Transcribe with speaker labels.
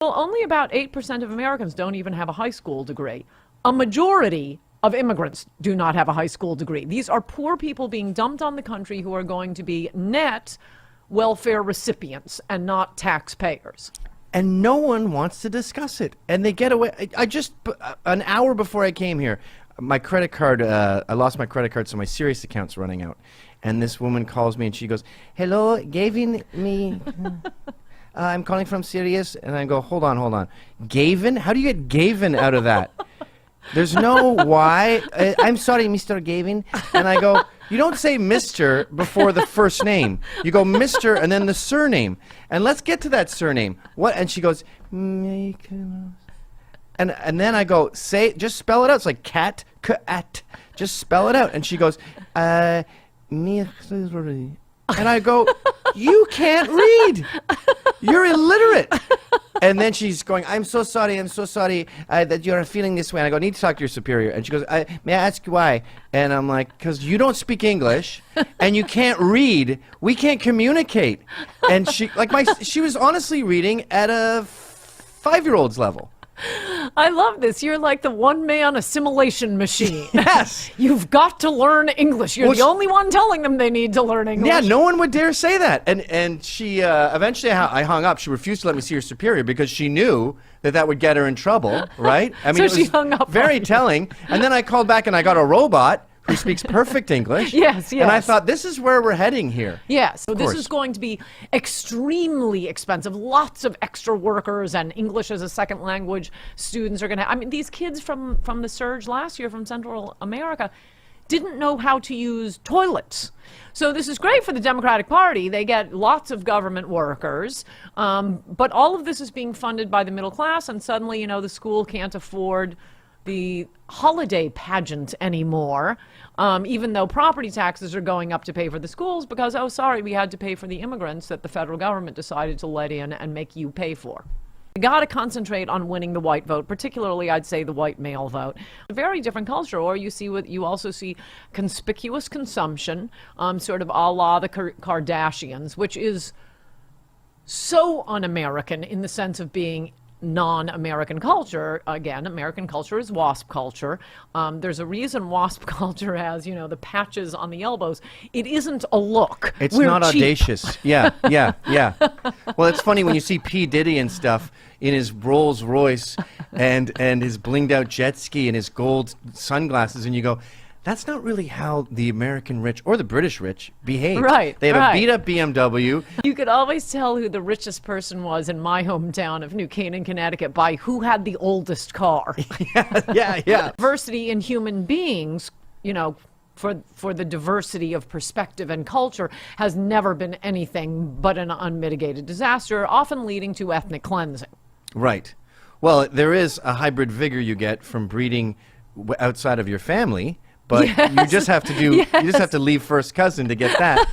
Speaker 1: Well, only about 8% of Americans don't even have a high school degree. A majority of immigrants do not have a high school degree. These are poor people being dumped on the country who are going to be net welfare recipients and not taxpayers.
Speaker 2: And no one wants to discuss it. And they get away. I just, an hour before I came here, my credit card, I lost my credit card, so my Sirius account's running out. And this woman calls me and she goes, "Hello, Gavin, me. I'm calling from Sirius." And I go, hold on. Gavin? How do you get Gavin out of that? There's no why. "I'm sorry, Mr. Gavin." And I go, you don't say Mr. before the first name. You go Mr. and then the surname. And let's get to that surname. What? And she goes, and then I go, just spell it out. It's like cat, cat. Just spell it out. And she goes, and I go, you can't read. You're illiterate. And then she's going, I'm so sorry that you're feeling this way. And I go, I need to talk to your superior. And she goes, may I ask you why? And I'm like, because you don't speak English and you can't read. We can't communicate. And she was honestly reading at a 5-year-old's level.
Speaker 1: I love this. You're like the one-man assimilation machine.
Speaker 2: Yes.
Speaker 1: You've got to learn English. You're the only one telling them they need to learn English.
Speaker 2: Yeah, no one would dare say that. And she, eventually I hung up. She refused to let me see her superior because she knew that would get her in trouble, right? I mean,
Speaker 1: So she hung up
Speaker 2: very telling. And then I called back and I got a robot who speaks perfect English.
Speaker 1: Yes.
Speaker 2: And I thought, this is where we're heading here.
Speaker 1: Yes. So this is going to be extremely expensive. Lots of extra workers and English as a second language students are going to. I mean, these kids from the surge last year from Central America didn't know how to use toilets. So this is great for the Democratic Party. They get lots of government workers, but all of this is being funded by the middle class, and suddenly, the school can't afford the holiday pageant anymore, even though property taxes are going up to pay for the schools because, oh, sorry, we had to pay for the immigrants that the federal government decided to let in and make you pay for. You got to concentrate on winning the white vote, particularly, I'd say, the white male vote. A very different culture. Or you also see conspicuous consumption, sort of a la the Kardashians, which is so un-American in the sense of being non-American culture. Again, American culture is WASP culture. There's a reason WASP culture has, the patches on the elbows. It isn't a look.
Speaker 2: We're not cheap. Audacious. Yeah. Well, it's funny when you see P. Diddy and stuff in his Rolls Royce and his blinged out jet ski and his gold sunglasses, and you go, that's not really how the American rich or the British rich behave.
Speaker 1: Right.
Speaker 2: They have a beat-up BMW.
Speaker 1: You could always tell who the richest person was in my hometown of New Canaan, Connecticut by who had the oldest car.
Speaker 2: Yeah.
Speaker 1: Diversity in human beings, for the diversity of perspective and culture has never been anything but an unmitigated disaster, often leading to ethnic cleansing.
Speaker 2: Right. Well, there is a hybrid vigor you get from breeding outside of your family. But you just have to leave first cousin to get that.